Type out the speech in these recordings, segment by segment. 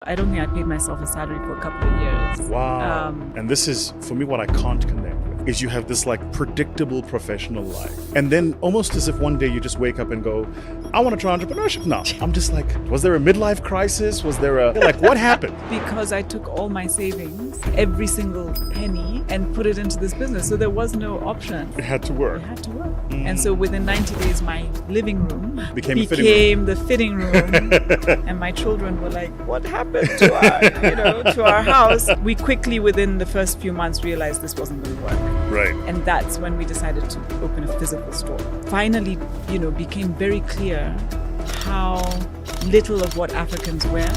I don't think I paid myself a salary for a couple of years. Wow. And this is, for me, what I can't connect with is you have this like predictable professional life. And then almost as if one day you just wake up and go, I want to try entrepreneurship now. I'm just like, was there a midlife crisis? Was there a, like, what happened? Because I took all my savings, every single penny, and put it into this business. So there was no option. It had to work. It had to work. And so within 90 days, my living room became the fitting room. And my children were like, what happened to to our house? We quickly, within the first few months, realized this wasn't going to work. Right. And that's when we decided to open a physical store. Finally, became very clear how little of what Africans wear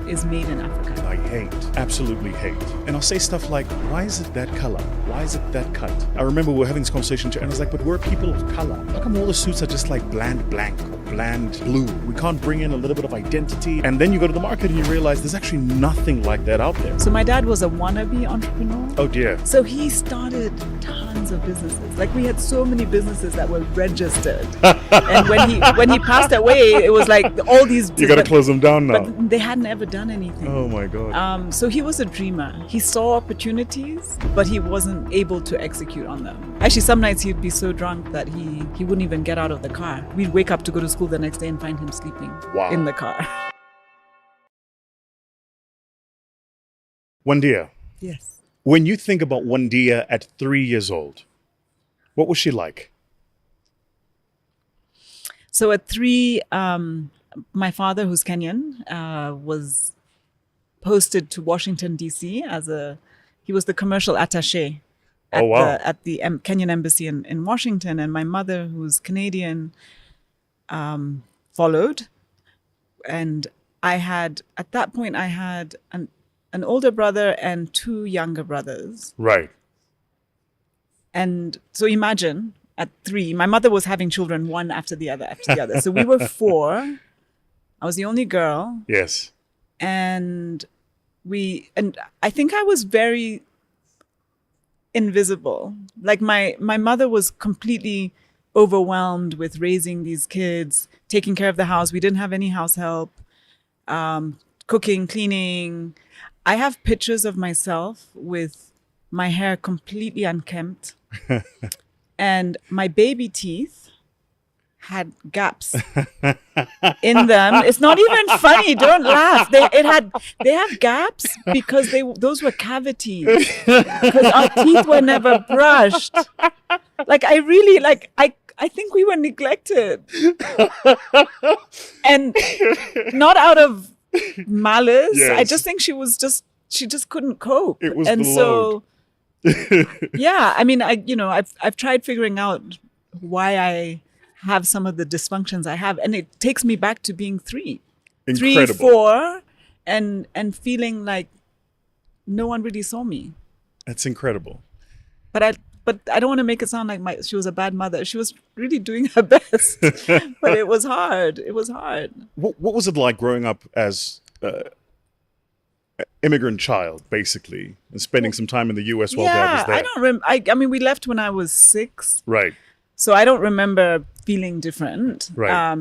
is made in Africa. I absolutely hate. And I'll say stuff like, why is it that color? Why is it that cut? I remember we were having this conversation and I was like, but we're people of color. How come all the suits are just like bland blank or bland blue? We can't bring in a little bit of identity. And then you go to the market and you realize there's actually nothing like that out there. So my dad was a wannabe entrepreneur. Oh dear. So he started tons of businesses. Like we had so many businesses that were registered. And when he passed away, it was like all these... You got to close them down now. But they had never done anything. Oh my God. So he was a dreamer. He saw opportunities, but he wasn't able to execute on them. Actually, some nights he'd be so drunk that he wouldn't even get out of the car. We'd wake up to go to school the next day and find him sleeping in the car. Wandia. Yes. When you think about Wandia at 3 years old, what was she like? So at 3, my father, who's Kenyan, was posted to Washington, D.C. He was the commercial attaché at the Kenyan embassy in Washington. And my mother, who's Canadian, followed. And at that point, I had an older brother and 2 younger brothers. Right. And so imagine at 3, my mother was having children one after the other. So we were 4. I was the only girl. Yes. And I think I was very invisible. Like my mother was completely overwhelmed with raising these kids, taking care of the house. We didn't have any house help, cooking, cleaning. I have pictures of myself with my hair completely unkempt and my baby teeth had gaps in them. It's not even funny. Don't laugh. They have gaps because those were cavities because our teeth were never brushed. Like I think we were neglected, and not out of malice. Yes. I just think she just couldn't cope. It was and the so yeah. I mean, I've tried figuring out why I have some of the dysfunctions I have, and it takes me back to being 3, Incredible. 3, 4, and feeling like no one really saw me. That's incredible. But I don't want to make it sound like she was a bad mother. She was really doing her best, but it was hard. It was hard. What was it like growing up as an immigrant child, basically, and spending some time in the U.S. while Dad was there? I don't remember. I mean, we left when I was 6. Right. So I don't remember feeling different. Right. I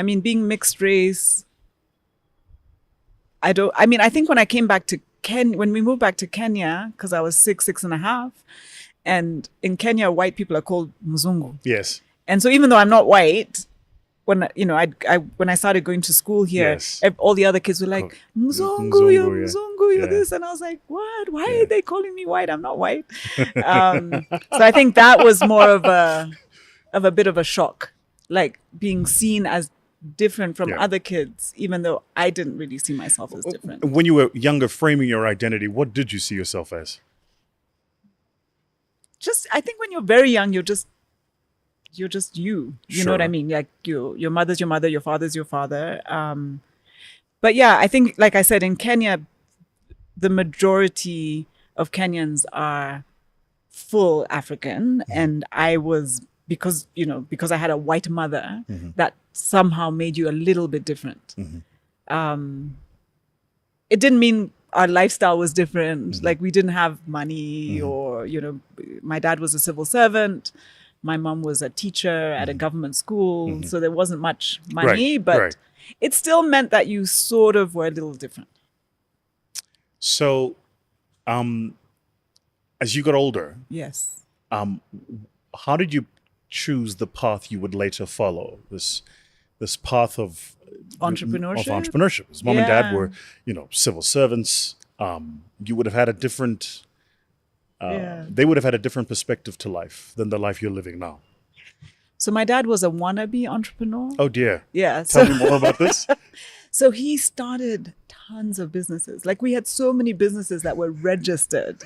mean, being mixed race, I think when I came back to when we moved back to Kenya, because I was 6.5, and in Kenya, white people are called Mzungu. Yes. And so even though I'm not white, when I started going to school here, yes. all the other kids were like, Mzungu, you're this. And I was like, what? Why are they calling me white? I'm not white. So I think that was more of a bit of a shock, like being seen as different from other kids, even though I didn't really see myself as different. When you were younger, framing your identity, what did you see yourself as? I think when you're very young, you're just you. You know what I mean? Like your mother's your mother, your father's your father. But yeah, I think, like I said, in Kenya, the majority of Kenyans are full African, and I was because I had a white mother, that somehow made you a little bit different. It didn't mean our lifestyle was different. Like we didn't have money, or my dad was a civil servant. My mom was a teacher at a government school, so there wasn't much money. Right. it still meant that you sort of were a little different. So, as you got older, Yes. how did you choose the path you would later follow? This path of Entrepreneurship. His mom and dad Yeah. were, civil servants. You would have had a different. Yeah. They would have had a different perspective to life than the life you're living now. So my dad was a wannabe entrepreneur. Oh dear. Yeah. Tell me more about this. So he started tons of businesses. Like we had so many businesses that were registered.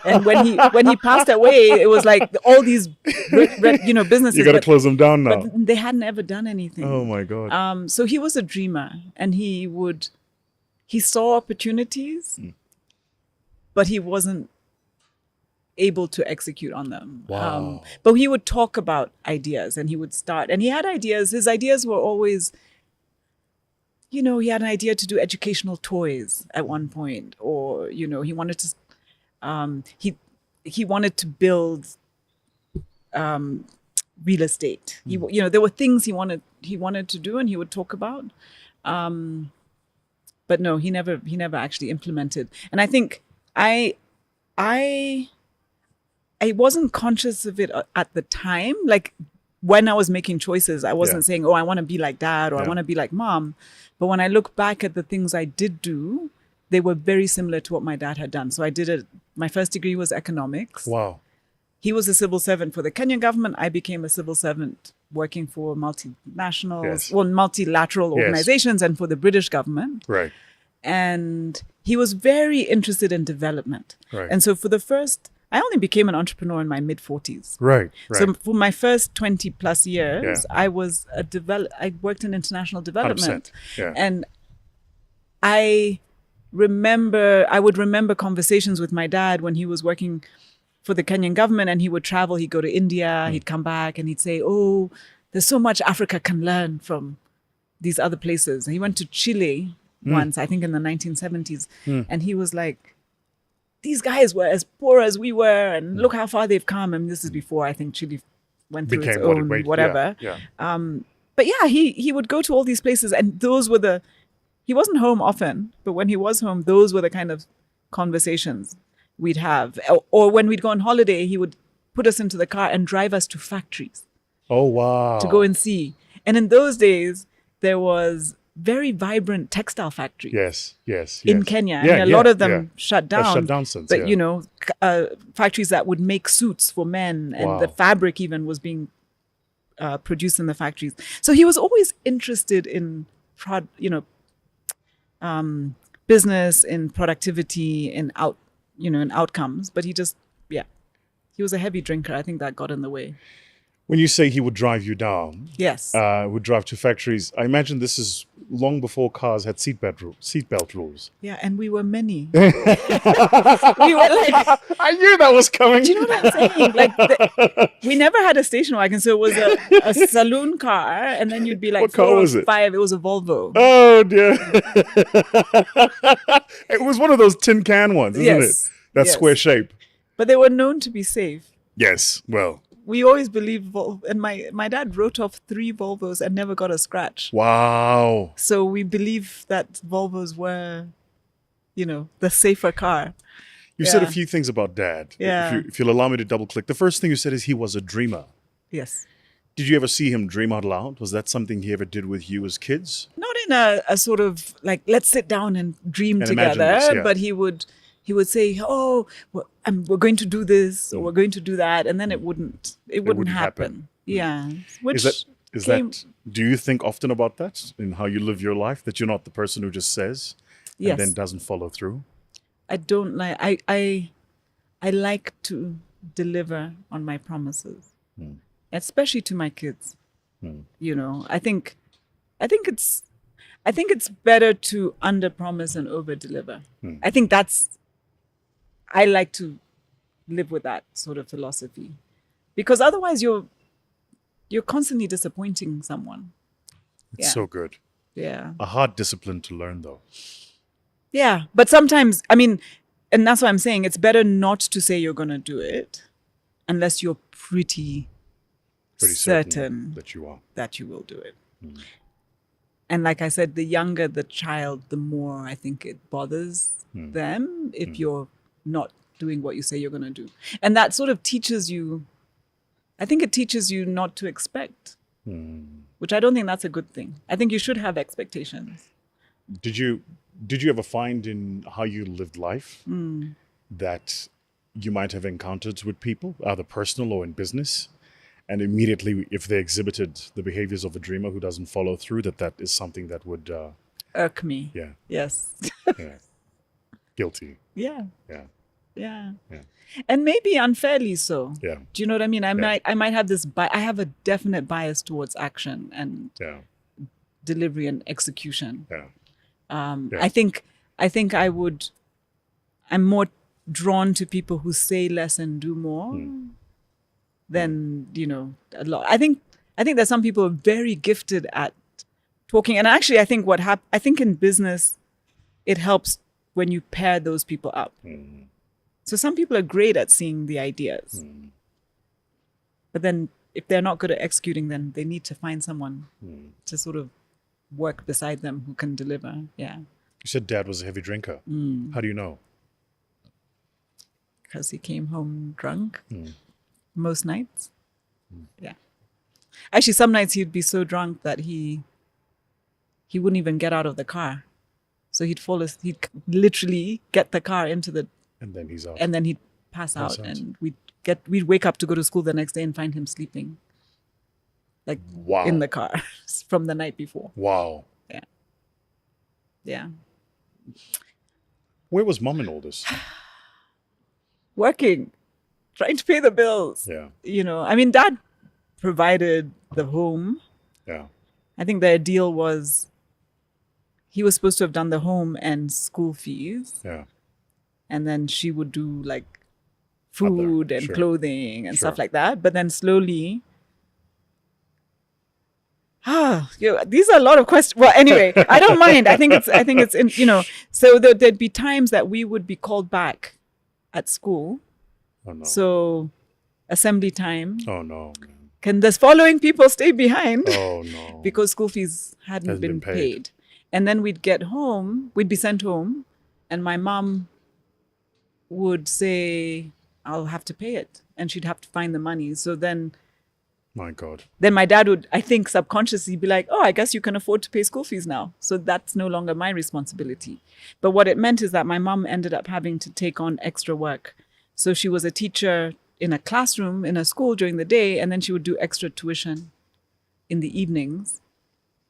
And when he passed away, it was like all these businesses. You got to close them down now. But they hadn't ever done anything. Oh my God. So he was a dreamer, and he saw opportunities, but he wasn't able to execute on them. Wow. But he would talk about ideas, and he would start, and he had ideas. His ideas were always, he had an idea to do educational toys at one point, or, he wanted to, he wanted to build real estate. There were things he wanted to do, and he would talk about. But no, he never actually implemented. And I think I wasn't conscious of it at the time. Like when I was making choices, I wasn't saying, oh, I want to be like dad, or I want to be like mom. But when I look back at the things I did do, they were very similar to what my dad had done. So my first degree was economics. Wow. He was a civil servant for the Kenyan government. I became a civil servant working for multilateral organizations and for the British government. Right. And he was very interested in development. Right. And so I only became an entrepreneur in my mid-40s. Right. So for my first 20 plus years, I was I worked in international development. 100%. Yeah. And I would remember conversations with my dad when he was working for the Kenyan government, and he would travel. He'd go to India, he'd come back, and he'd say, oh, there's so much Africa can learn from these other places. And he went to Chile once, I think in the 1970s. And he was like, these guys were as poor as we were, and look how far they've come. And this is before I think Chile went through its own whatever. Yeah. But yeah, he would go to all these places, and those were he wasn't home often, but when he was home, those were the kind of conversations we'd have. Or when we'd go on holiday, he would put us into the car and drive us to factories. Oh, wow. To go and see. And in those days, there was very vibrant textile factories. Yes. In Kenya. And a lot of them shut down. They're shut down since, but, factories that would make suits for men, and the fabric even was being produced in the factories. So he was always interested in, business, in productivity, in outcomes. But he was a heavy drinker. I think that got in the way. When you say he would drive you down, yes, would drive to factories, I imagine this is long before cars had seatbelt rules. Yeah, and we were many. We were like, I knew that was coming. Do you know what I'm saying? Like, we never had a station wagon, so it was a saloon car, and then you'd be like, what car was it? 5. It was a Volvo. Oh dear! It was one of those tin can ones, isn't it? That square shape. But they were known to be safe. Yes. Well. We always believed, and my dad wrote off 3 Volvos and never got a scratch. Wow. So we believe that Volvos were, the safer car. You said a few things about dad. Yeah. If you'll allow me to double click. The first thing you said is he was a dreamer. Yes. Did you ever see him dream out loud? Was that something he ever did with you as kids? Not in a sort of like, let's sit down and dream together, this, but he would say, "Oh, we're going to do this, or we're going to do that," and then it wouldn't happen. Yeah. Which is that? Do you think often about that in how you live your life? That you're not the person who just says and then doesn't follow through? I don't like. I like to deliver on my promises, especially to my kids. I think it's better to under-promise and over-deliver. I think I like to live with that sort of philosophy, because otherwise you're constantly disappointing someone. It's so good. Yeah. A hard discipline to learn, though. Yeah. But sometimes, and that's why I'm saying it's better not to say you're going to do it unless you're pretty certain that you are. That you will do it. And like I said, the younger the child, the more I think it bothers them if you're not doing what you say you're going to do. And that sort of teaches you, I think it teaches you not to expect, which I don't think that's a good thing. I think you should have expectations. Did you ever find in how you lived life that you might have encountered with people, either personal or in business, and immediately if they exhibited the behaviors of a dreamer who doesn't follow through, that is something that would irk me? Yeah. Yes. Yeah. Guilty. Yeah. Yeah. Yeah. Yeah. And maybe unfairly so. Yeah. Do you know what I mean? I might have this I have a definite bias towards action and delivery and execution. Yeah. I think I'm more drawn to people who say less and do more than, a lot. I think there's some people who are very gifted at talking. And actually, I think I think in business, it helps when you pair those people up. So some people are great at seeing the ideas. But then if they're not good at executing, then they need to find someone to sort of work beside them who can deliver. Yeah. You said Dad was a heavy drinker. How do you know? Because he came home drunk most nights. Yeah. Actually, some nights he'd be so drunk that he wouldn't even get out of the car. So he'd literally get the car into the... And then he's out. And then he'd pass out. And we'd wake up to go to school the next day and find him sleeping. Like in the car from the night before. Wow. Yeah. Yeah. Where was Mom in all this? Working, trying to pay the bills. Yeah. I mean, Dad provided the home. Yeah. I think the deal was he was supposed to have done the home and school fees. Yeah. And then she would do like food and clothing and stuff like that. But then slowly, these are a lot of questions. Well, anyway, I don't mind. I think it's so there'd be times that we would be called back at school. Oh no. So assembly time. Oh no. Man. Can the following people stay behind? Oh no. Because school fees hadn't been paid. And then we'd get home, we'd be sent home, and my mom would say, I'll have to pay it. And she'd have to find the money. So then... My God. Then my dad would, I think, subconsciously be like, I guess you can afford to pay school fees now. So that's no longer my responsibility. But what it meant is that my mom ended up having to take on extra work. So she was a teacher in a classroom, in a school during the day, and then she would do extra tuition in the evenings.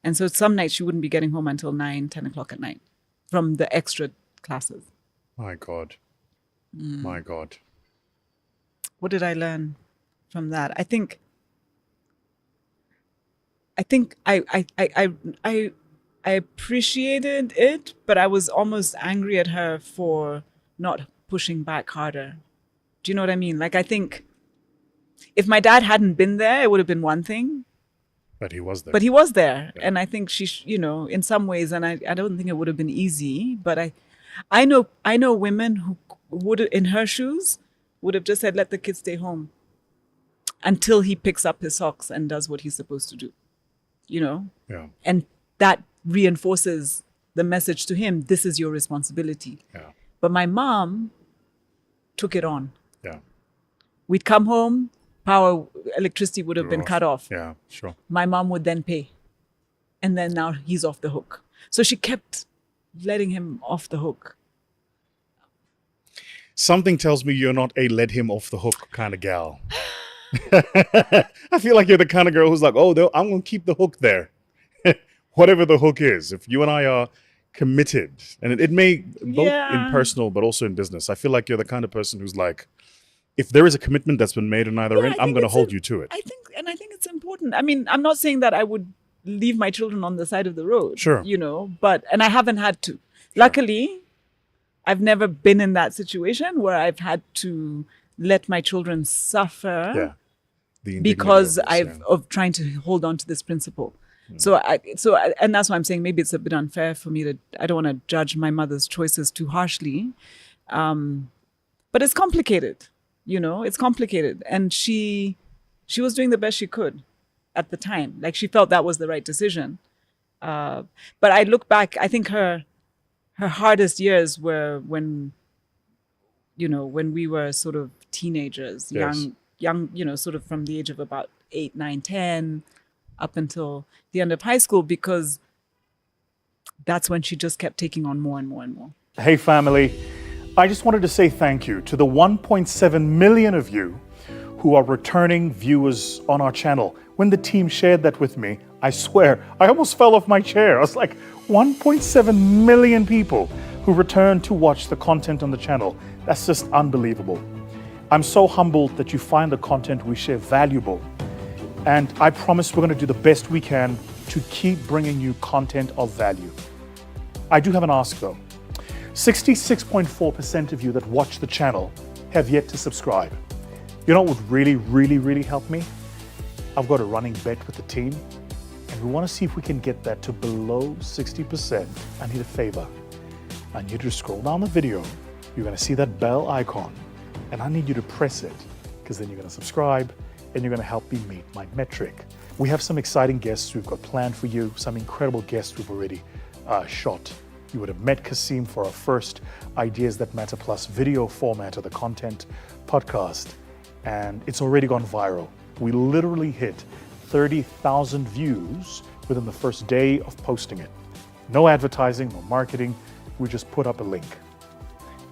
And so some nights she wouldn't be getting home until 9, 10 o'clock at night from the extra classes. My God. My God. What did I learn from that? I think I appreciated it, but I was almost angry at her for not pushing back harder. Do you know what I mean? Like, I think if my dad hadn't been there, it would have been one thing. But he was there. But he was there. Yeah. And I think she, in some ways, and I don't think it would have been easy, but I know women who would, in her shoes, would have just said, let the kid stay home until he picks up his socks and does what he's supposed to do. Yeah. And that reinforces the message to him, this is your responsibility. Yeah. But my mom took it on. Yeah. We'd come home, electricity would have been cut off. Yeah, sure. My mom would then pay. And then now he's off the hook. So she kept letting him off the hook. Something tells me you're not a let him off the hook kind of gal. I feel like you're the kind of girl who's like, I'm going to keep the hook there. Whatever the hook is. If you and I are committed, and it may, both in personal, but also in business, I feel like you're the kind of person who's like, if there is a commitment that's been made on either end, I'm going to hold you to it. I think it's important. I mean, I'm not saying that I would leave my children on the side of the road. Sure. And I haven't had to. Sure. Luckily, I've never been in that situation where I've had to let my children suffer. Yeah. Because of trying to hold on to this principle. So and that's why I'm saying maybe it's a bit unfair for me I don't want to judge my mother's choices too harshly. But it's complicated, it's complicated. And she was doing the best she could at the time. Like, she felt that was the right decision. But I look back, I think her hardest years were when we were sort of teenagers, Yes. young, sort of from the age of about 8, 9, 10, up until the end of high school, because that's when she just kept taking on more and more and more. Hey family, I just wanted to say thank you to the 1.7 million of you who are returning viewers on our channel. When the team shared that with me, I swear, I almost fell off my chair. I was like, 1.7 million people who return to watch the content on the channel. That's just unbelievable. I'm so humbled that you find the content we share valuable. And I promise we're going to do the best we can to keep bringing you content of value. I do have an ask though. 66.4% of you that watch the channel have yet to subscribe. You know what would really, really, really help me? I've got a running bet with the team, and we want to see if we can get that to below 60%. I need a favor. I need you to scroll down the video. You're going to see that bell icon, and I need you to press it, because then you're going to subscribe, and you're going to help me meet my metric. We have some exciting guests we've got planned for you, some incredible guests we've already shot. You would have met Kasim for our first Ideas That Matter Plus video format of the content podcast, and it's already gone viral. We literally hit 30,000 views within the first day of posting it. No advertising, no marketing, we just put up a link.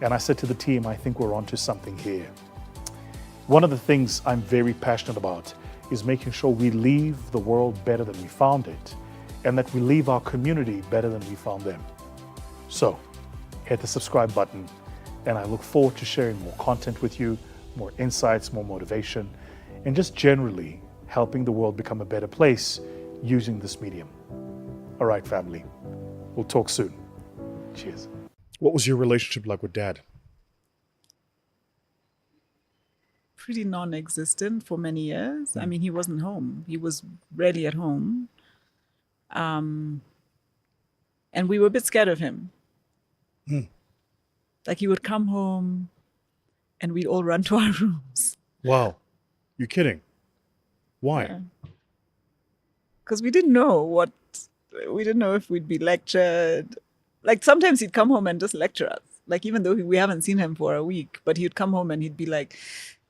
And I said to the team, I think we're onto something here. One of the things I'm very passionate about is making sure we leave the world better than we found it, and that we leave our community better than we found them. So, hit the subscribe button, and I look forward to sharing more content with you, more insights, more motivation, and just generally helping the world become a better place using this medium. All right, family, we'll talk soon. Cheers. What was your relationship like with Dad? Pretty non-existent for many years. I mean, he wasn't home. He was rarely at home. And we were a bit scared of him. Like he would come home and we'd all run to our rooms. Wow. You're kidding. Why? Because we didn't know if we'd be lectured. Like sometimes he'd come home and just lecture us. Like even though we haven't seen him for a week, but he'd come home and he'd be like,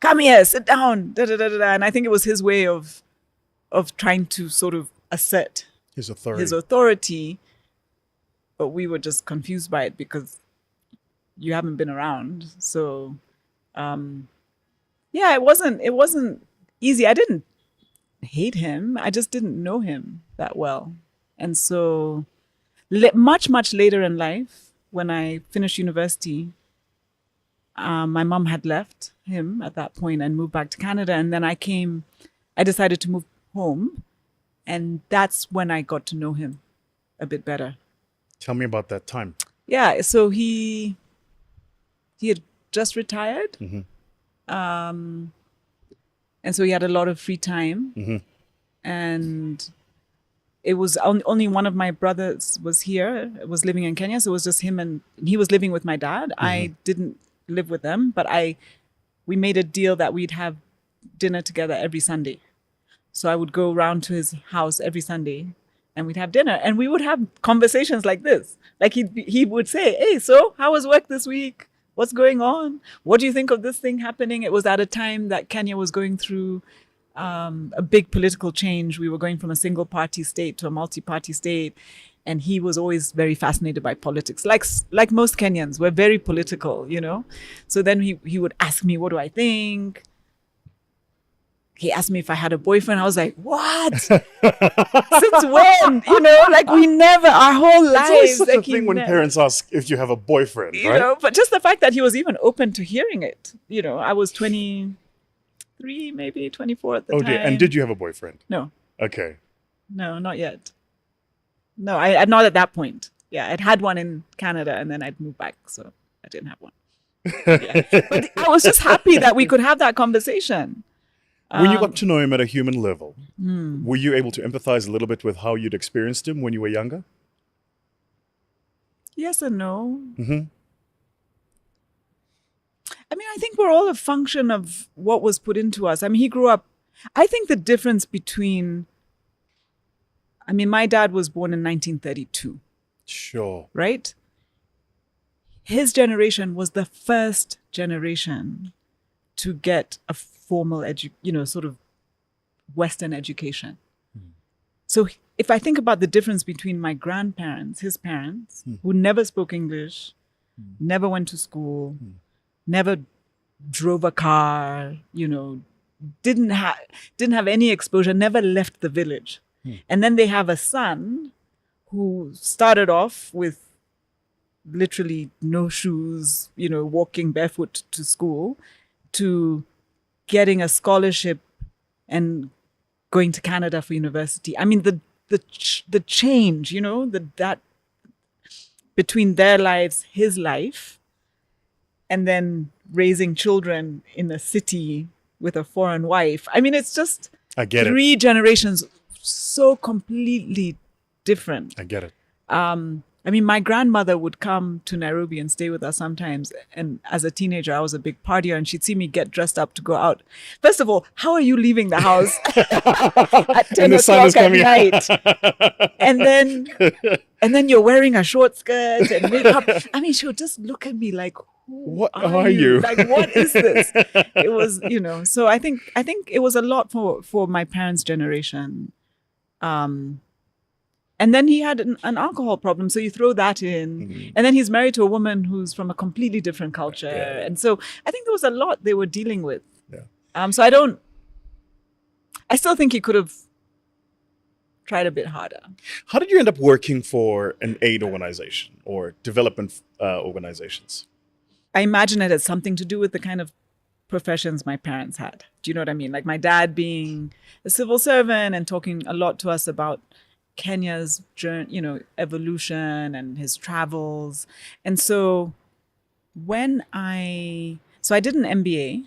come here, sit down, da da da da da. And I think it was his way of trying to sort of assert His authority. But we were just confused by it because you haven't been around. So yeah, it wasn't easy. I didn't hate him. I just didn't know him that well. And so much later in life, when I finished university, my mom had left him at that point and moved back to Canada. And then I decided to move home. And that's when I got to know him a bit better. Tell me about that time. Yeah, so he had just retired. And so he had a lot of free time. And it was only one of my brothers was was living in Kenya. So it was just him, and he was living with my dad. I didn't live with them, but we made a deal that we'd have dinner together every Sunday. So I would go round to his house every Sunday and we'd have dinner, and we would have conversations like this. Like he would say, hey, so how was work this week? What's going on? What do you think of this thing happening? It was at a time that Kenya was going through a big political change. We were going from a single party state to a multi-party state. And he was always very fascinated by politics. Like most Kenyans, we're very political, you know? So then he would ask me, what do I think? He asked me if I had a boyfriend. I was like, what? Since when? You know, like we never, our whole lives. It's always such like a thing when parents ask if you have a boyfriend, you right? know, but just the fact that he was even open to hearing it. You know, I was 23, maybe 24 at the time. Oh dear. And did you have a boyfriend? No. Okay. No, not yet. No, I not at that point. Yeah, I'd had one in Canada and then I'd moved back, so I didn't have one. Yeah. But I was just happy that we could have that conversation. When you got to know him at a human level, were you able to empathize a little bit with how you'd experienced him when you were younger? Yes and no. Mm-hmm. I mean, I think we're all a function of what was put into us. I mean, he grew up. I think the difference between I mean, my dad was born in 1932, Sure. right? His generation was the first generation to get a formal sort of Western education. So if I think about the difference between my grandparents, his parents, who never spoke English, never went to school, never drove a car, didn't have any exposure, never left the village. And then they have a son who started off with literally no shoes, walking barefoot to school, to getting a scholarship and going to Canada for university. I mean, the change, that between their lives, his life, and then raising children in a city with a foreign wife. I mean, it's just I get three generations so completely different. I get it. I mean, my grandmother would come to Nairobi and stay with us sometimes. And as a teenager, I was a big partier, and she'd see me get dressed up to go out. First of all, how are you leaving the house at 10 o'clock at night? And then you're wearing a short skirt and makeup. I mean, she would just look at me like, what are you? Like, what is this? It was, so I think it was a lot for my parents' generation. And then he had an alcohol problem. So you throw that in. And then he's married to a woman who's from a completely different culture. Yeah. And so I think there was a lot they were dealing with. Yeah. So I still think he could have tried a bit harder. How did you end up working for an aid organization or development organizations? I imagine it had something to do with the kind of professions my parents had. Do you know what I mean? Like my dad being a civil servant and talking a lot to us about Kenya's journey, evolution and his travels. And so I did an MBA.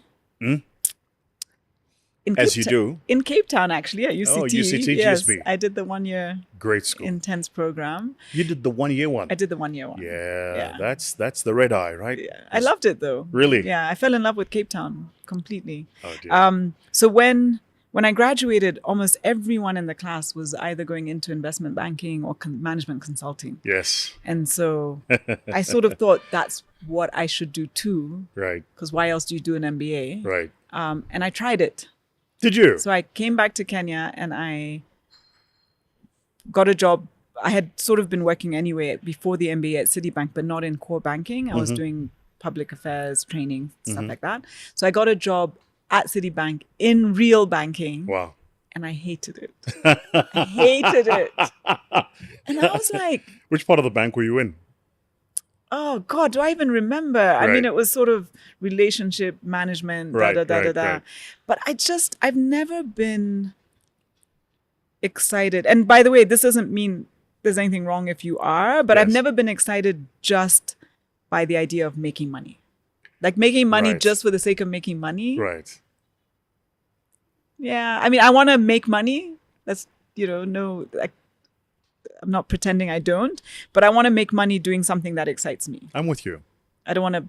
As you do. In Cape Town, actually, at UCT. Oh, UCT, yes, GSB. I did the 1 year Great school. intense program. You did the 1 year one? I did the 1 year one. Yeah. That's the red eye, right? Yeah. I loved it though. Really? Yeah, I fell in love with Cape Town completely. Oh, dear. So when I graduated, almost everyone in the class was either going into investment banking or management consulting. Yes. And so I sort of thought that's what I should do too. Right. Because why else do you do an MBA? Right. And I tried it. Did you? So I came back to Kenya and I got a job. I had sort of been working anyway before the MBA at Citibank, but not in core banking. I was doing public affairs training, stuff like that. So I got a job at Citibank in real banking. Wow. And I hated it. I hated it. And I was like, which part of the bank were you in? oh God, do I even remember? I mean, it was sort of relationship management, Right. But I've never been excited. And by the way, this doesn't mean there's anything wrong if you are, but I've never been excited just by the idea of making money. Like making money just for the sake of making money. Right. Yeah. I mean, I want to make money. That's, I'm not pretending I don't, but I want to make money doing something that excites me. I'm with you. I don't want to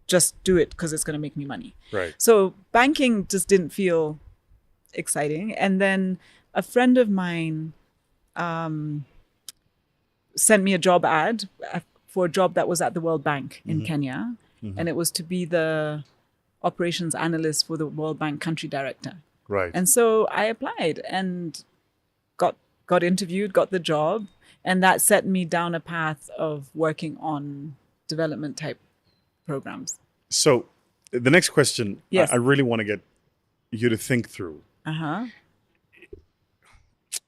just do it because it's going to make me money. Right. So banking just didn't feel exciting. And then a friend of mine sent me a job ad for a job that was at the World Bank in Kenya. And it was to be the operations analyst for the World Bank country director. Right. And so I applied and got interviewed, got the job, and that set me down a path of working on development type programs. So the next question, yes. I really want to get you to think through. Uh-huh.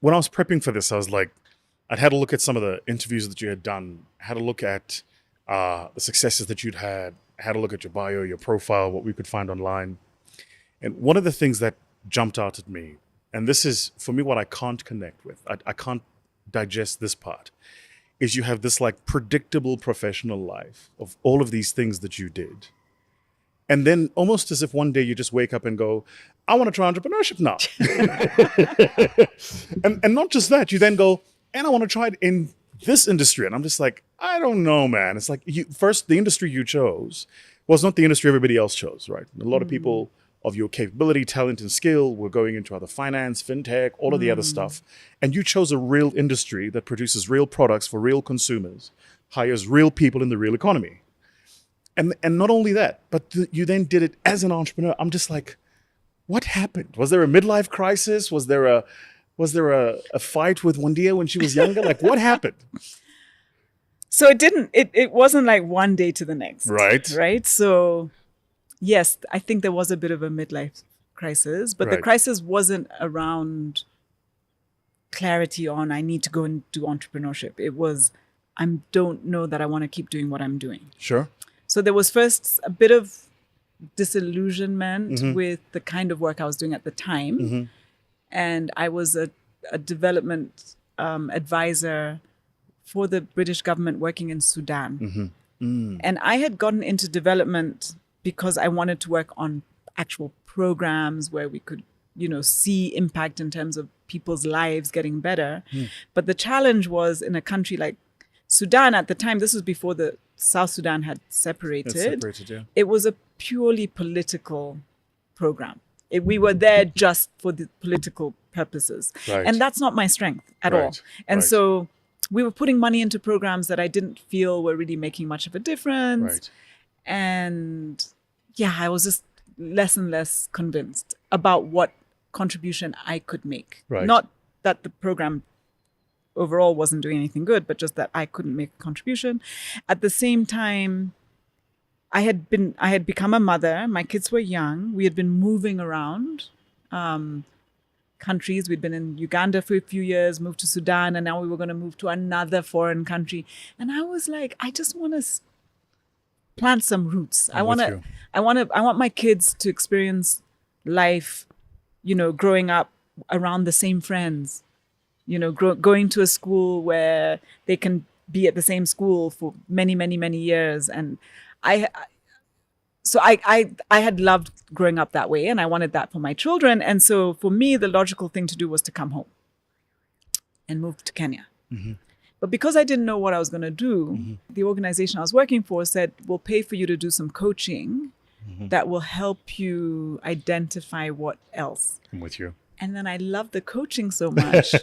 When I was prepping for this, I was like, I'd had a look at some of the interviews that you had done, had a look at the successes that you'd had a look at your bio, your profile, what we could find online. And one of the things that jumped out at me, and this is, for me, what I can't connect with, I can't digest this part, is you have this like predictable professional life of all of these things that you did. And then almost as if one day you just wake up and go, I want to try entrepreneurship now. and not just that, you then go, and I want to try it in this industry. And I'm just like, I don't know, man. It's like, first, the industry you chose was not the industry everybody else chose, right? A lot of people of your capability, talent, and skill were going into other finance, fintech, all of the other stuff. And you chose a real industry that produces real products for real consumers, hires real people in the real economy. And not only that, but you then did it as an entrepreneur. I'm just like, what happened? Was there a midlife crisis? Was there a fight with Wandia when she was younger? Like, what happened? So it wasn't like one day to the next. Right. So yes, I think there was a bit of a midlife crisis, but the crisis wasn't around clarity on I need to go and do entrepreneurship. It was, I don't know that I want to keep doing what I'm doing. Sure. So there was first a bit of disillusionment with the kind of work I was doing at the time. And I was a development advisor for the British government working in Sudan. And I had gotten into development because I wanted to work on actual programs where we could, see impact in terms of people's lives getting better. But the challenge was in a country like Sudan at the time, this was before the South Sudan had separated. It was a purely political program. We were there just for the political purposes. And that's not my strength at all. And so we were putting money into programs that I didn't feel were really making much of a difference. And yeah, I was just less and less convinced about what contribution I could make. Not that the program overall wasn't doing anything good, but just that I couldn't make a contribution. At the same time, I had become a mother. My kids were young. We had been moving around countries. We'd been in Uganda for a few years, moved to Sudan, and now we were going to move to another foreign country. And I was like, I just want to plant some roots. I want my kids to experience life, growing up around the same friends, going to a school where they can be at the same school for many, many, many years. And I had loved growing up that way, and I wanted that for my children. And so for me, the logical thing to do was to come home and move to Kenya. But because I didn't know what I was going to do, the organization I was working for said, we'll pay for you to do some coaching that will help you identify what else. I'm with you. And then I loved the coaching so much,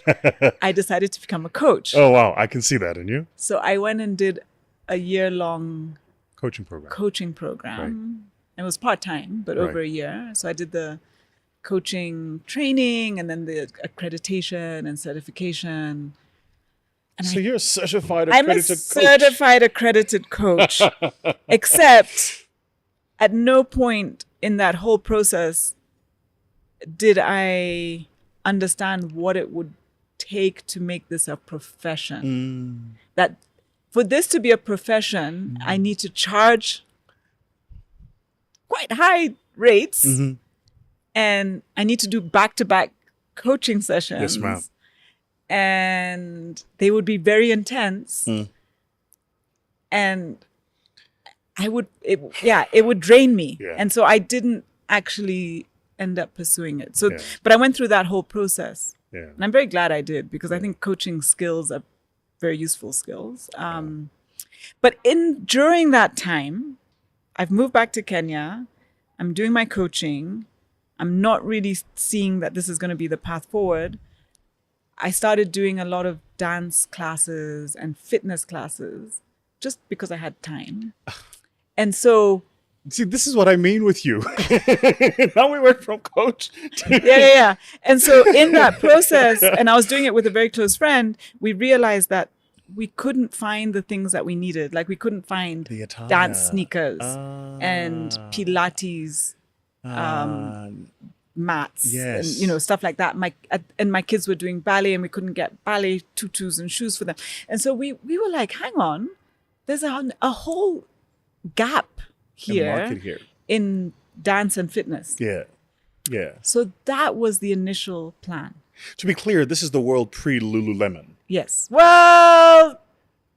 I decided to become a coach. Oh, wow. I can see that in you. So I went and did a year-long coaching program. It was part-time, but over a year. So I did the coaching training and then the accreditation and certification. And so you're a certified accredited coach. I'm a certified accredited coach, except at no point in that whole process did I understand what it would take to make this a profession. That for this to be a profession, I need to charge quite high rates, and I need to do back-to-back coaching sessions. Yes, ma'am. And they would be very intense, and it would drain me, and so I didn't actually end up pursuing it. So, but I went through that whole process, and I'm very glad I did, because I think coaching skills are very useful skills. But during that time, I've moved back to Kenya. I'm doing my coaching. I'm not really seeing that this is going to be the path forward. I started doing a lot of dance classes and fitness classes just because I had time. And so... See, this is what I mean with you. Now we went from coach to... Yeah. And so in that process, and I was doing it with a very close friend, we realized that we couldn't find the things that we needed. Like we couldn't find dance sneakers and Pilates mats and stuff like that. My kids were doing ballet, and we couldn't get ballet tutus and shoes for them. And so we were like, hang on, there's a whole gap here in dance and fitness. Yeah. So that was the initial plan. To be clear, this is the world pre-Lululemon. Yes. Well,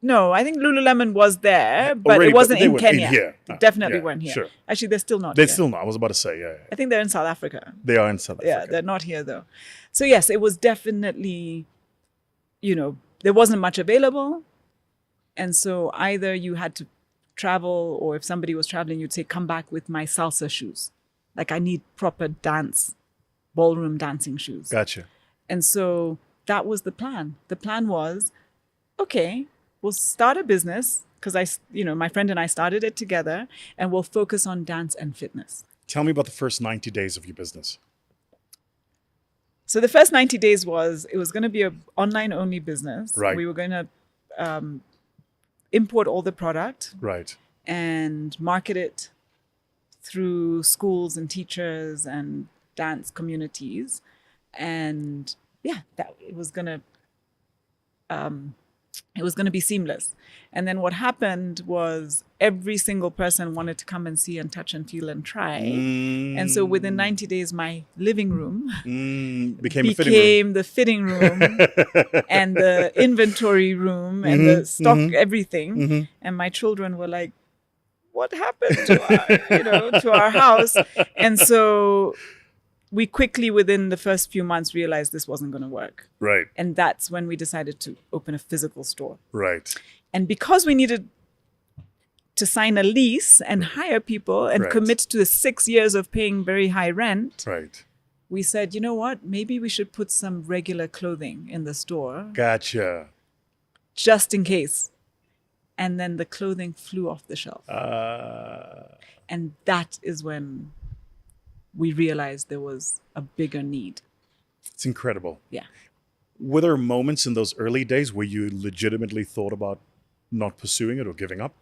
no, I think Lululemon was there, but already, it wasn't but in Kenya. Here. They definitely weren't here. Sure. Actually, they're still not They're here. still not. I was about to say, yeah. I think they're in South Africa. They are in South Africa. Yeah, they're not here though. So yes, it was definitely, there wasn't much available. And so either you had to travel, or if somebody was traveling, you'd say, come back with my salsa shoes. Like I need proper ballroom dancing shoes. Gotcha. And so that was the plan. The plan was, okay, we'll start a business because my friend and I started it together, and we'll focus on dance and fitness. Tell me about the first 90 days of your business. So the first 90 days it was going to be an online only business. Right. We were going to import all the product Right. and market it through schools and teachers and dance communities. And that it was going to be seamless. And then what happened was every single person wanted to come and see and touch and feel and try. And so within 90 days, my living room became the fitting room and the inventory room and the stock, everything. And my children were like, what happened to our house? And so we quickly, within the first few months, realized this wasn't going to work. Right. And that's when we decided to open a physical store. Right. And because we needed to sign a lease and hire people and commit to the 6 years of paying very high rent, Right. we said, you know what? Maybe we should put some regular clothing in the store Gotcha. just in case. And then the clothing flew off the shelf. And that is when we realized there was a bigger need. It's incredible. Yeah. Were there moments in those early days where you legitimately thought about not pursuing it or giving up?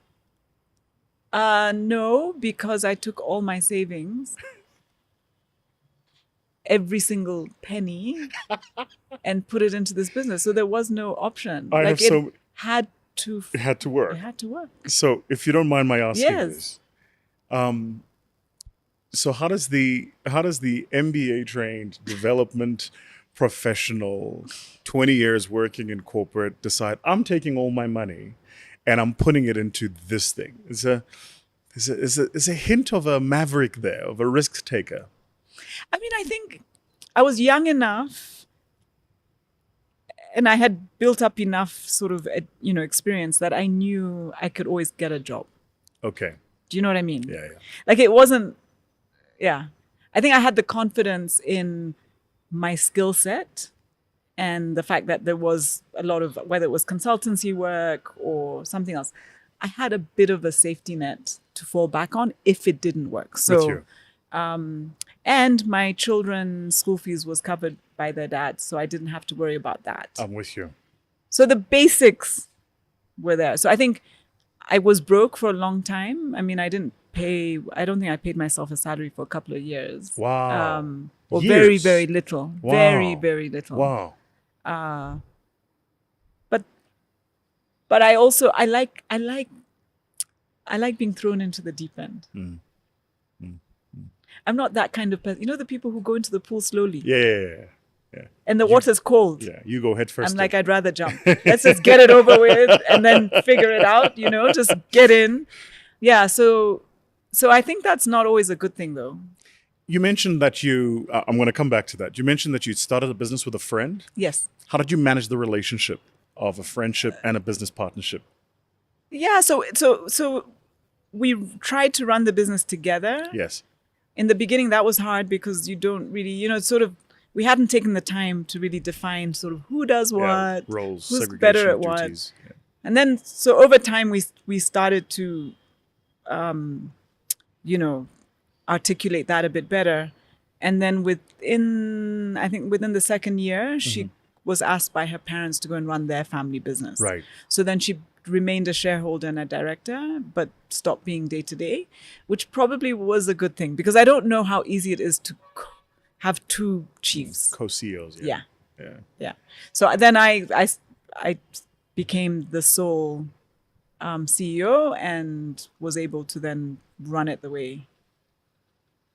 No, because I took all my savings, every single penny, and put it into this business. So there was no option. It had to work. It had to work. So if you don't mind my asking Yes. this, so how does the MBA trained development professional, 20 years working in corporate, decide I'm taking all my money and I'm putting it into this thing? There's a hint of a maverick there, of a risk taker. I mean, I think I was young enough and I had built up enough sort of, experience that I knew I could always get a job. Okay. Do you know what I mean? Yeah. Like it wasn't, I think I had the confidence in my skill set and the fact that there was a lot of, whether it was consultancy work or something else, I had a bit of a safety net to fall back on if it didn't work. So, and my children's school fees was covered by their dad, so I didn't have to worry about that. I'm with you. So the basics were there. So I think I was broke for a long time. I mean, I don't think I paid myself a salary for a couple of years. Wow. Or Years. very, very little. Wow. Very, very little. Wow. But I also, I like being thrown into the deep end. I'm not that kind of person. You know the people who go into the pool slowly? Yeah. And the water's cold. Yeah, you go head first. I'm like, I'd rather jump. Let's just get it over with and then figure it out, just get in. Yeah, so I think that's not always a good thing, though. You mentioned that I'm going to come back to that. You mentioned that you started a business with a friend. Yes. How did you manage the relationship of a friendship and a business partnership? Yeah, so we tried to run the business together. Yes. In the beginning, that was hard because you don't really, we hadn't taken the time to really define sort of who does what, roles, who's segregation better at of what. duties. Yeah. And then, so over time, we started to, articulate that a bit better. And then within the second year, she was asked by her parents to go and run their family business. Right. So then she remained a shareholder and a director, but stopped being day-to-day, which probably was a good thing because I don't know how easy it is to have two chiefs. Co-CEOs. Yeah. Yeah. So then I became the sole CEO and was able to then run it the way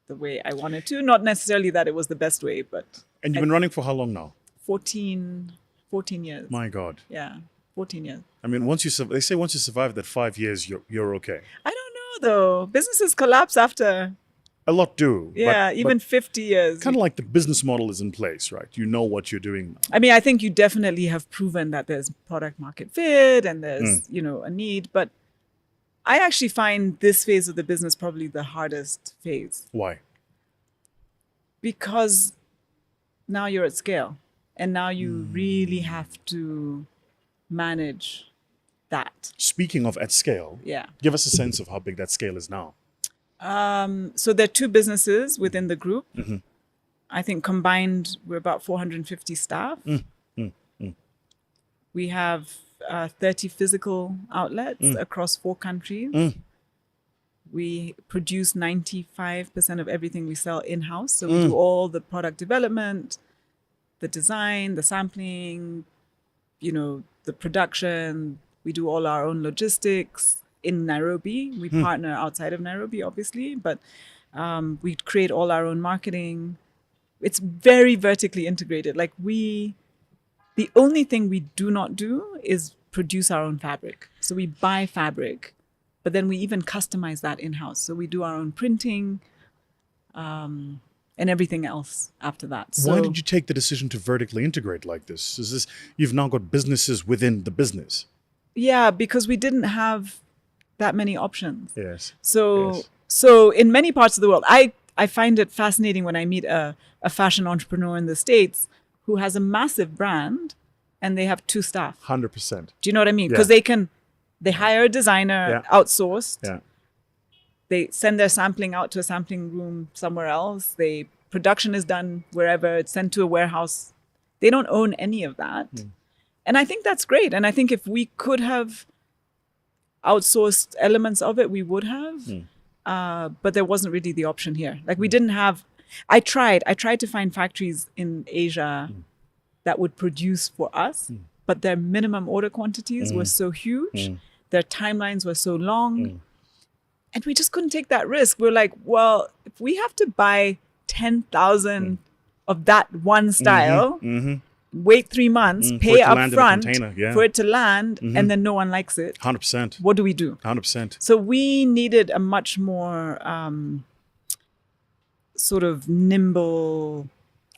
I wanted to. Not necessarily that it was the best way, but... And you've been running for how long now? 14 years. My God. Yeah, 14 years. I mean, they say once you survive that 5 years, you're okay. I don't know, though. Businesses collapse after... A lot do. Yeah, even but 50 years. kind of like the business model is in place, right? You know what you're doing now. I mean, I think you definitely have proven that there's product market fit and there's, a need. But I actually find this phase of the business probably the hardest phase. Why? Because now you're at scale, and now you really have to manage that. Speaking of at scale, Yeah. give us a sense of how big that scale is now. So there are two businesses within the group. Mm-hmm. I think combined we're about 450 staff. We have 30 physical outlets across 4 countries. We produce 95% of everything we sell in-house. So we do all the product development, the design, the sampling, the production. We do all our own logistics in Nairobi. We partner outside of Nairobi, obviously, but we create all our own marketing. It's very vertically integrated. Like the only thing we do not do is produce our own fabric. So we buy fabric, but then we even customize that in-house. So we do our own printing and everything else after that. So, Why did you take the decision to vertically integrate like this? You've now got businesses within the business? Yeah, because we didn't have that many options. Yes. So in many parts of the world, I find it fascinating when I meet a fashion entrepreneur in the States who has a massive brand and they have 2 staff. 100%. Do you know what I mean? Yeah. Because they hire a designer outsourced. Yeah. They send their sampling out to a sampling room somewhere else. Production is done wherever. It's sent to a warehouse. They don't own any of that. And I think that's great. And I think if we could have outsourced elements of it, we would have. But there wasn't really the option here. Like we didn't have. I tried to find factories in Asia that would produce for us, but their minimum order quantities were so huge, their timelines were so long, and we just couldn't take that risk. We're like, well, if we have to buy 10,000 of that one style, wait 3 months, pay up front for it to land, and then no one likes it. 100%. What do we do? 100%. So we needed a much more sort of nimble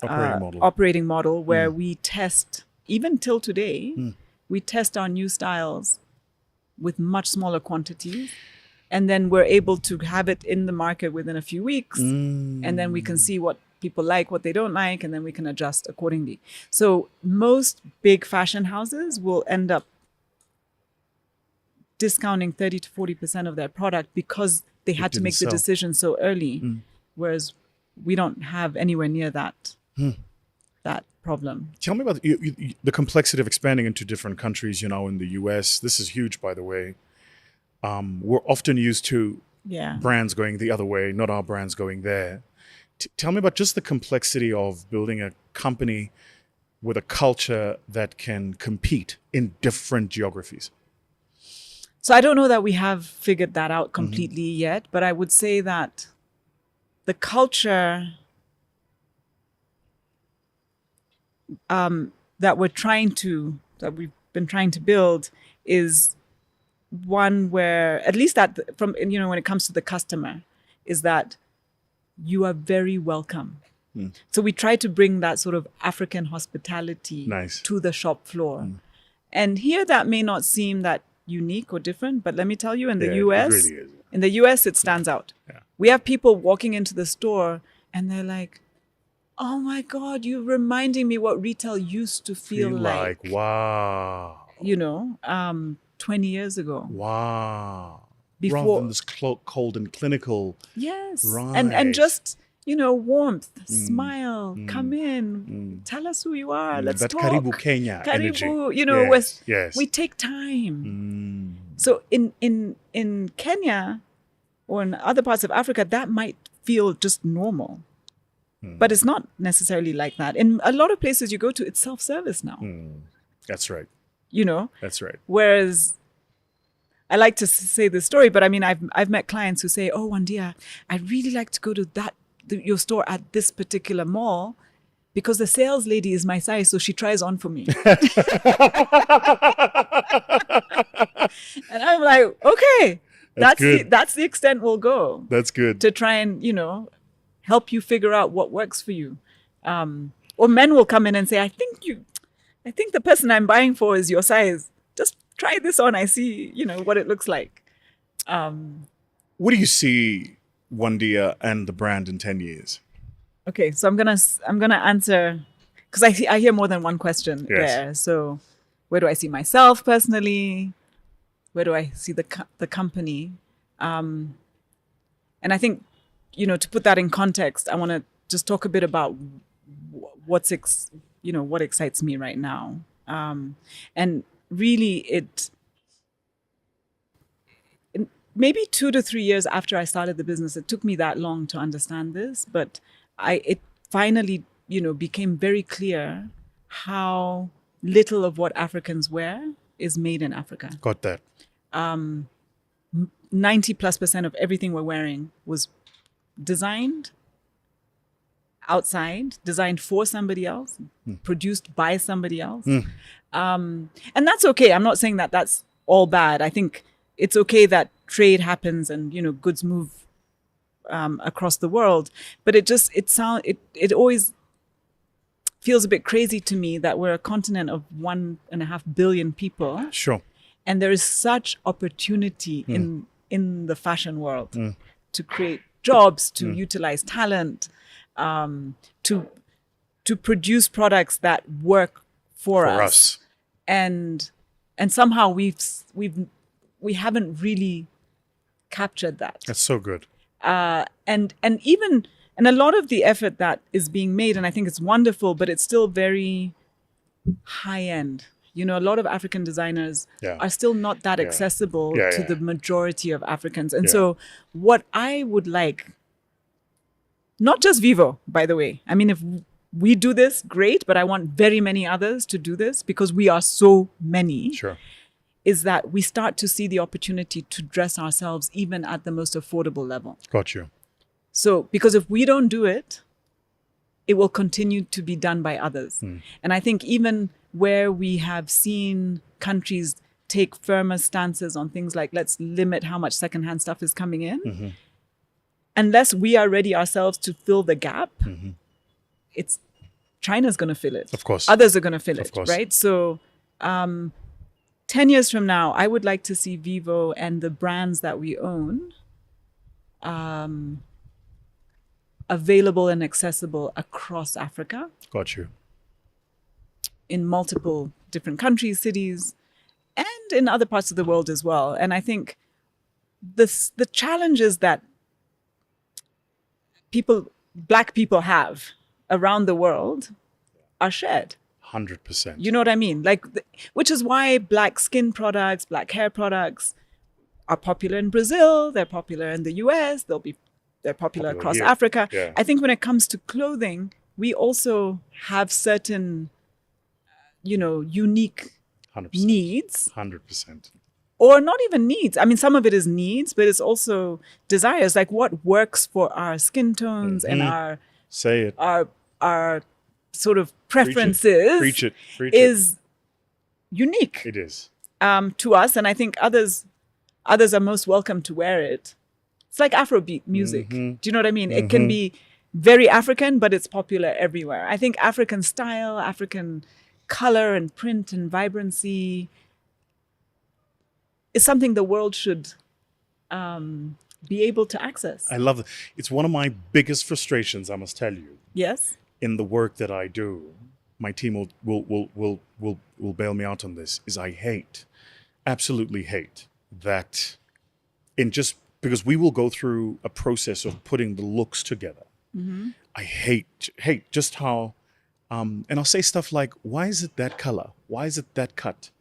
operating model where we test, even till today, we test our new styles with much smaller quantities. And then we're able to have it in the market within a few weeks. And then we can see what people like, what they don't like, and then we can adjust accordingly. So most big fashion houses will end up discounting 30 to 40% of their product because they had to make the decision so early. Whereas we don't have anywhere near that problem. Tell me about the complexity of expanding into different countries, in the US. This is huge, by the way. We're often used to brands going the other way, not our brands going there. Tell me about just the complexity of building a company with a culture that can compete in different geographies. So I don't know that we have figured that out completely yet, but I would say that the culture that we've been trying to build is one where, at least when it comes to the customer, is that you are very welcome. So we try to bring that sort of African hospitality to the shop floor. And here that may not seem that unique or different, but let me tell you, in the US, it stands out. Yeah. We have people walking into the store and they're like, oh my God, you're reminding me what retail used to feel like. Wow. 20 years ago. Wow. Before, rather than this cold and clinical. Yes. Right. And just, warmth, smile, come in, tell us who you are, let's that talk. Karibu Kenya energy. Yes. We take time. So in Kenya or in other parts of Africa, that might feel just normal. But it's not necessarily like that. In a lot of places you go to, it's self-service now. That's right. That's right. Whereas I like to say this story, but I mean, I've met clients who say, oh, Wandia, I'd really like to go to your store at this particular mall because the sales lady is my size, so she tries on for me. And I'm like, okay, that's the extent we'll go. That's good. To try and, help you figure out what works for you. Or men will come in and say, I think the person I'm buying for is your size. Just try this on. I see, what it looks like. What do you see Wandia and the brand in 10 years? Okay, so I'm gonna answer because I hear more than one question there. So where do I see myself personally? Where do I see the company? And I think, to put that in context, I want to just talk a bit about what excites me right now. And really, maybe 2 to 3 years after I started the business, it took me that long to understand this, but it finally, became very clear how little of what Africans wear is made in Africa. Got that. 90+% of everything we're wearing was designed outside, designed for somebody else, produced by somebody else. And that's okay. I'm not saying that that's all bad. I think it's okay that trade happens and, goods move across the world. But it always feels a bit crazy to me that we're a continent of 1.5 billion people. Sure. And there is such opportunity in the fashion world to create jobs, to utilize talent, to produce products that work for us. And somehow we haven't really captured that. That's so good. And a lot of the effort that is being made, and I think it's wonderful, but it's still very high end. A lot of African designers are still not that accessible to the majority of Africans. And so what I would like, not just Vivo, by the way. I mean, if we do this, great, but I want very many others to do this because we are so many. Sure. Is that we start to see the opportunity to dress ourselves even at the most affordable level. Got you. So, because if we don't do it, it will continue to be done by others. And I think even where we have seen countries take firmer stances on things like, let's limit how much secondhand stuff is coming in, unless we are ready ourselves to fill the gap, China's going to fill it. Of course. Others are going to fill Of it, course. right? So 10 years from now, I would like to see Vivo and the brands that we own available and accessible across Africa. Got you. In multiple different countries, cities, and in other parts of the world as well. And I think the challenges that Black people have around the world are shared. 100%. You know what I mean? Which is why Black skin products, Black hair products are popular in Brazil. They're popular in the US. They're popular across here. Africa. Yeah. I think when it comes to clothing, we also have certain, unique 100%. needs. 100%. Or not even needs. I mean, some of it is needs, but it's also desires. Like what works for our skin tones and our Say it. our sort of preferences Preach it. is unique It is. to us. And I think others are most welcome to wear it. It's like Afrobeat music. Do you know what I mean? It can be very African, but it's popular everywhere. I think African style, African color and print and vibrancy is something the world should be able to access. I love it. It's one of my biggest frustrations, I must tell you, Yes. in the work that I do. My team will bail me out on this. Is I absolutely hate that because we will go through a process of putting the looks together. I hate just how, and I'll say stuff like, why is it that color? Why is it that cut?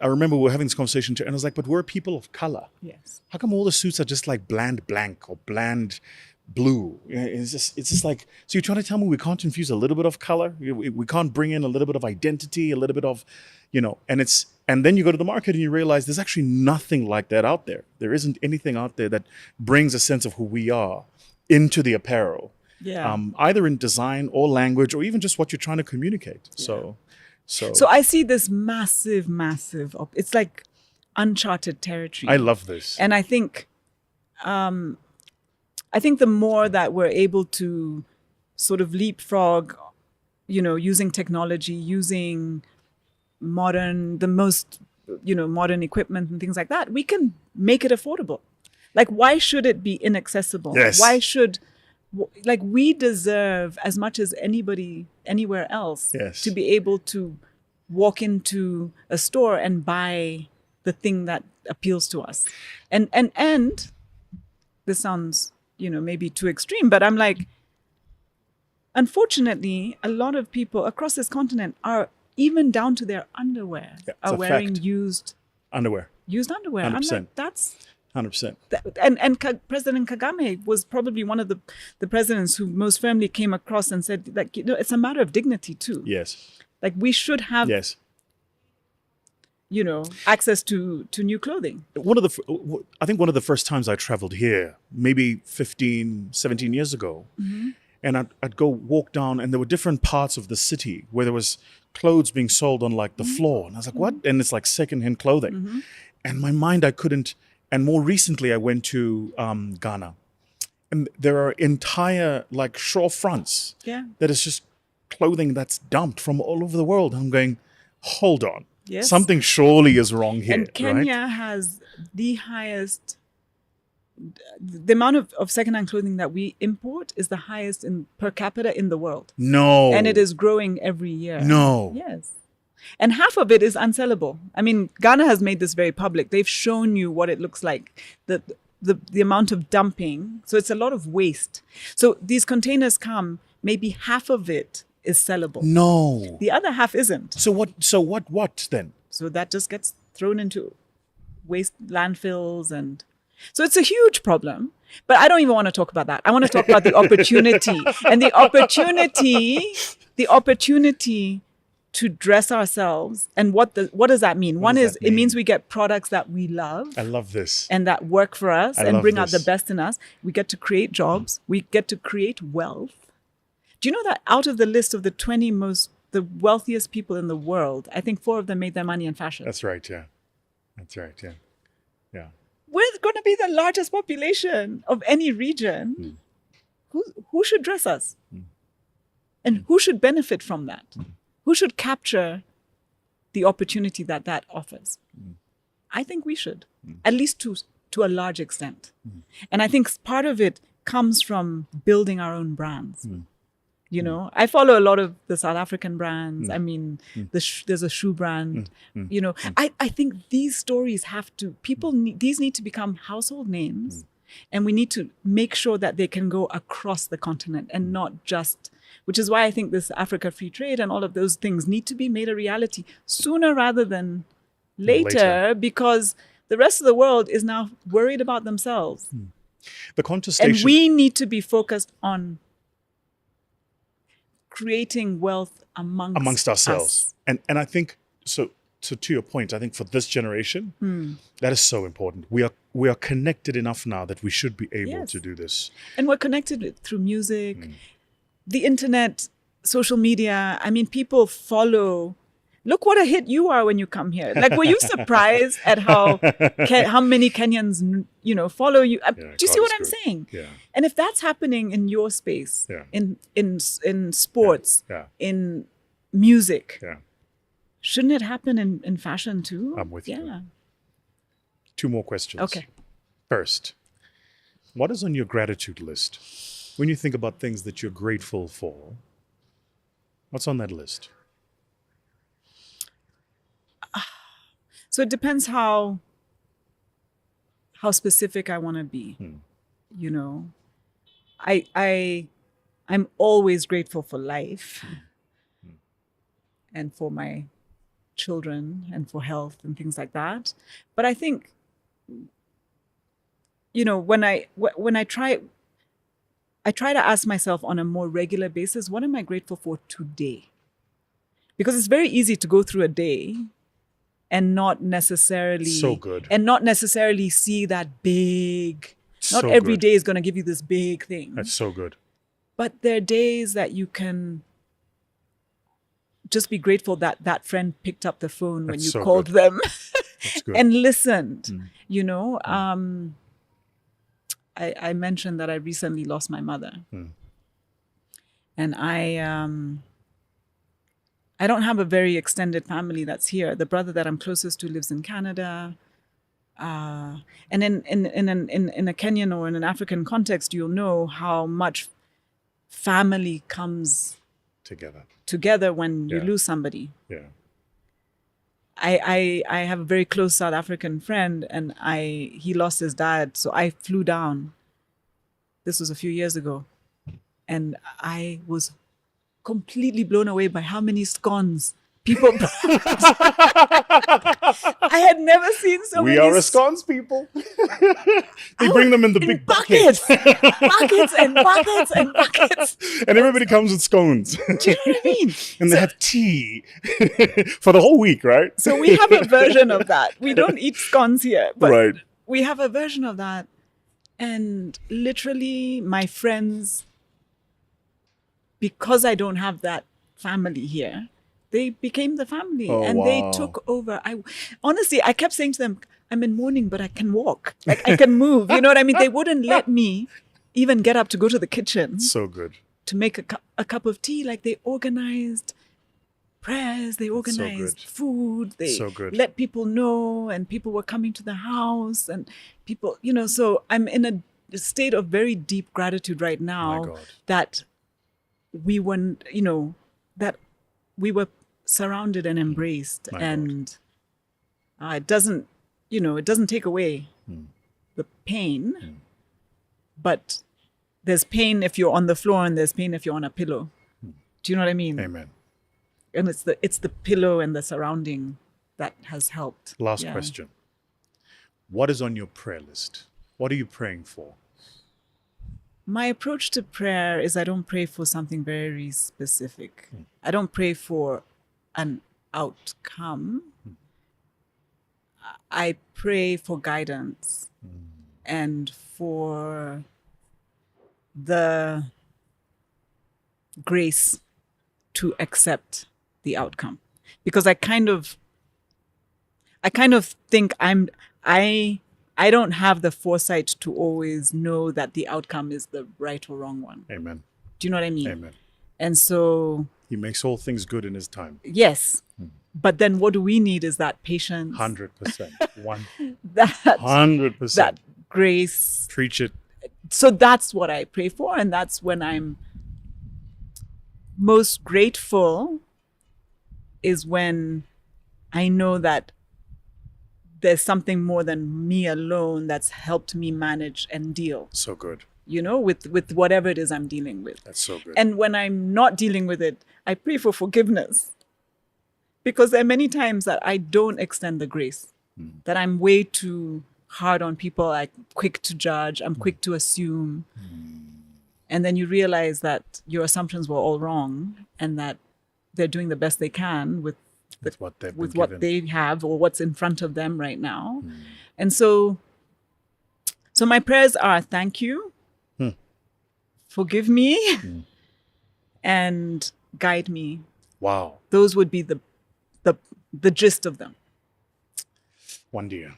I remember we were having this conversation too, and I was like, but we're people of color. Yes. How come all the suits are just like bland blank or bland blue? It's just like, so you're trying to tell me we can't infuse a little bit of color? We can't bring in a little bit of identity, a little bit of, and then you go to the market and you realize there's actually nothing like that out there. There isn't anything out there that brings a sense of who we are into the apparel. Yeah. Either in design or language or even just what you're trying to communicate. Yeah. So I see this massive, it's like uncharted territory. I love this. And I think the more that we're able to sort of leapfrog, using technology, using the most modern equipment and things like that, we can make it affordable. Like, why should it be inaccessible? Yes. Why should like we deserve as much as anybody anywhere else Yes. to be able to walk into a store and buy the thing that appeals to us. And this sounds, maybe too extreme, but I'm like, unfortunately, a lot of people across this continent are, even down to their underwear, are wearing fact. used Underwear. underwear. I'm 100%. like, that's 100%. President Kagame was probably one of the presidents who most firmly came across and said, like, it's a matter of dignity too. Yes. Like we should have, Yes. access to new clothing. I think one of the first times I traveled here, maybe 15, 17 years ago, and I'd go walk down, and there were different parts of the city where there was clothes being sold on like the floor. And I was like, what? And it's like secondhand clothing. And my mind, I couldn't. And more recently, I went to Ghana. And there are entire like shore fronts that is just clothing that's dumped from all over the world. I'm going, hold on. Yes. Something surely is wrong here. And Kenya right? has the highest, the amount of secondhand clothing that we import is the highest in per capita in the world. No. And it is growing every year. No. Yes. And half of it is unsellable. I mean, Ghana has made this very public. They've shown you what it looks like, the amount of dumping. So it's a lot of waste. So these containers come, maybe half of it is sellable. No. The other half isn't. So what then? So that just gets thrown into waste landfills. And so it's a huge problem. But I don't even want to talk about that. I want to talk about the opportunity. And the opportunity to dress ourselves. And what does that mean? One is it means we get products that we love. I love this. And that work for us and bring out the this. best in us. We get to create jobs. We get to create wealth. Do you know that out of the list of the wealthiest people in the world, I think 4 of them made their money in fashion? That's right, yeah. Yeah. We're going to be the largest population of any region. Who should dress us? And who should benefit from that? Who should capture the opportunity that offers? I think we should, at least to a large extent. And I think part of it comes from building our own brands. I follow a lot of the South African brands. I mean, there's a shoe brand. I think these stories these need to become household names. And we need to make sure that they can go across the continent and not just, which is why I think this Africa free trade and all of those things need to be made a reality sooner rather than later. Because the rest of the world is now worried about themselves. The contestation. And we need to be focused on creating wealth amongst ourselves. And I think, so to your point, I think for this generation, that is so important. We are connected enough now that we should be able to do this. And we're connected through music, the internet, social media. I mean, people follow. Look what a hit you are when you come here. Like, were you surprised at how many Kenyans, follow you? Do you see what I'm saying? Yeah. And if that's happening in your space, in sports, in music, shouldn't it happen in fashion too? I'm with you. Yeah. 2 more questions. Okay. First, what is on your gratitude list? When you think about things that you're grateful for, what's on that list? So it depends how specific I want to be. I'm always grateful for life and for my children and for health and things like that. But I think, when I try to ask myself on a more regular basis, what am I grateful for today? Because it's very easy to go through a day and not necessarily see that big. Not every day is going to give you this big thing. That's so good. But there are days that you can just be grateful that friend picked up the phone when you called them and listened. I mentioned that I recently lost my mother, and I don't have a very extended family that's here. The brother that I'm closest to lives in Canada. And in a Kenyan or in an African context, you'll know how much family comes together when you Yeah. lose somebody. Yeah. I have a very close South African friend, and he lost his dad, so I flew down. This was a few years ago, and I was completely blown away by how many scones people. I had never seen so We many. are a scones people. They bring them in the big buckets. buckets and buckets and buckets. And everybody comes with scones. Do you know what I mean? And they have tea for the whole week, right? So we have a version of that. We don't eat scones here, but Right. we have a version of that. And literally, my friends, because I don't have that family here, they became the family, Oh, and they wow. took over. Honestly, I kept saying to them, I'm in mourning, but I can walk. Like, I can move. You know what I mean? They wouldn't let me even get up to go to the kitchen So good. to make a cup of tea. Like, they organized prayers, they organized good. food, they So good. let people know, and people were coming to the house, and people, you know, so I'm in a state of very deep gratitude right My now God. that we weren't, you know, that we were surrounded and embraced. My And it doesn't, you know, it doesn't take away the pain, but there's pain if you're on the floor, and there's pain if you're on a pillow. Do you know what I mean? Amen. And it's the pillow and the surrounding that has helped. Last Yeah. question. What is on your prayer list? What are you praying for? My approach to prayer is I don't pray for something very specific. I don't pray for an outcome. I pray for guidance and for the grace to accept the outcome. Because I kind of think I don't have the foresight to always know that the outcome is the right or wrong one. Amen. Do you know what I mean? Amen. And so, He makes all things good in his time. yes. But then what do we need is that patience, 100%. that 100%. that grace. Preach it. So that's what I pray for, and that's when I'm most grateful, is when I know that there's something more than me alone that's helped me manage and deal, So good. you know, with whatever it is I'm dealing with. That's so good. And when I'm not dealing with it, I pray for forgiveness. Because there are many times that I don't extend the grace, that I'm way too hard on people. I'm quick to judge, I'm quick to assume. And then you realize that your assumptions were all wrong, and that they're doing the best they can with what they've been with what given. they have or what's in front of them right now. And so my prayers are thank you, forgive me, and guide me. Wow. Those would be the gist of them. Wandia,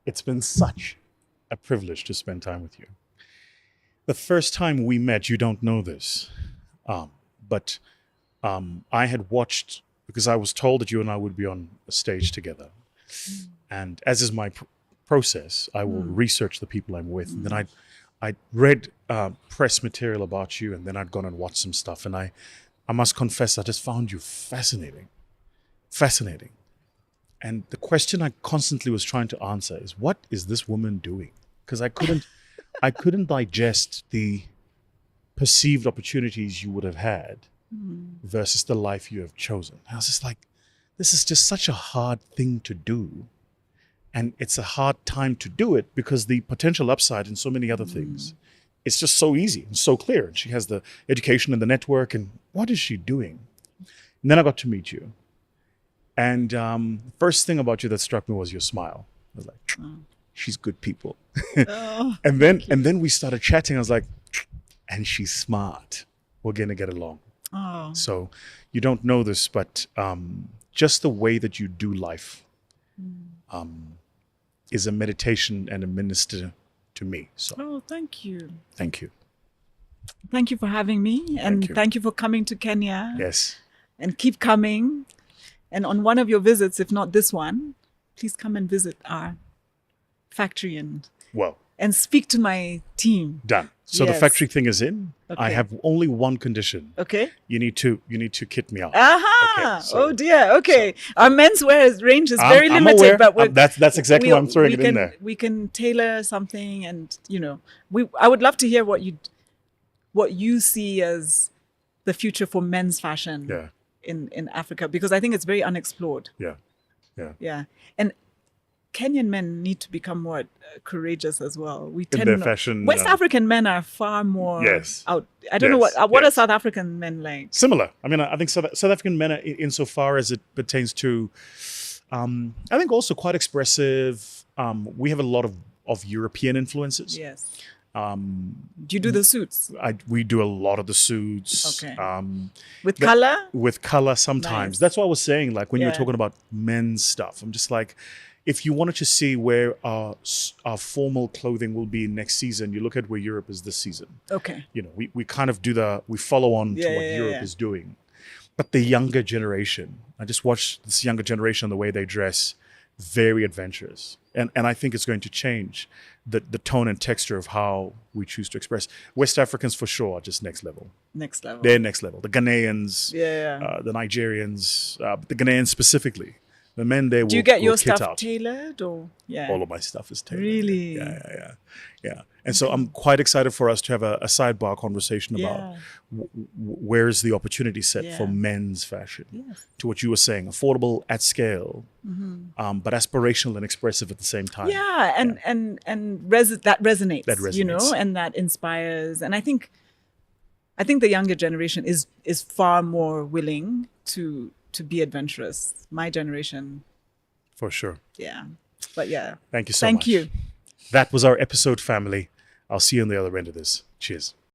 it's been such a privilege to spend time with you. The first time we met, you don't know this, but I had watched, because I was told that you and I would be on a stage together. And as is my process, I will research the people I'm with. And then I read press material about you, and then I'd gone and watched some stuff. And I must confess, I just found you fascinating. Fascinating. And the question I constantly was trying to answer is, what is this woman doing? Because I couldn't digest the perceived opportunities you would have had versus the life you have chosen. I was just like, this is just such a hard thing to do. And it's a hard time to do it because the potential upside in so many other things, it's just so easy and so clear. And she has the education and the network, and what is she doing? And then I got to meet you. And first thing about you that struck me was your smile. I was like, she's good people. And then we started chatting. I was like, and she's smart. We're going to get along. Oh. So you don't know this, but just the way that you do life is a meditation and a minister to me. So Oh, thank you. thank you. Thank you for having me, and you. thank you for coming to Kenya. Yes. And keep coming. And on one of your visits, if not this one, please come and visit our factory and Well, and speak to my team. Done. So the Yes. factory thing is in. I Okay. have only one condition. Okay. You need to kit me out. Aha! Okay, so- Oh dear. Okay. Our menswear range is very I'm limited, aware. but That's exactly why I'm throwing it in there. We can tailor something, and I would love to hear what you see as the future for men's fashion Yeah. in Africa, because I think it's very unexplored. Yeah. Yeah. Yeah. And Kenyan men need to become more courageous as well. We In tend their not- fashion, West African men are far more Yes. out. I don't know Yes, what are yes. South African men like? Similar. I mean, I think South African men, are, insofar as it pertains to, I think also quite expressive. We have a lot of European influences. Yes. Do you do the suits We do a lot of the suits. Okay. but- with color? With color sometimes. Nice. That's what I was saying. Like when you were Yeah. talking about men's stuff, I'm just like, if you wanted to see where our formal clothing will be next season, you look at where Europe is this season. Okay. We kind of we follow on to Yeah, what yeah, Europe yeah. is doing. But the younger generation, I just watch this younger generation, the way they dress, very adventurous. And I think it's going to change the tone and texture of how we choose to express. West Africans for sure are just next level. Next level. They're next level. The Ghanaians, Yeah. the Nigerians, but the Ghanaians specifically. The men there will Do you get your will kit stuff out. tailored or yeah? All of my stuff is tailored. Really? Yeah. And so I'm quite excited for us to have a sidebar conversation about Yeah. where's the opportunity set Yeah. for men's fashion. Yes. To what you were saying, affordable at scale, but aspirational and expressive at the same time. Yeah, and that resonates. That resonates. And that inspires. And I think the younger generation is far more willing to be adventurous. My generation, For sure. yeah. But yeah. Thank you so much. Thank you. That was our episode, family. I'll see you on the other end of this. Cheers.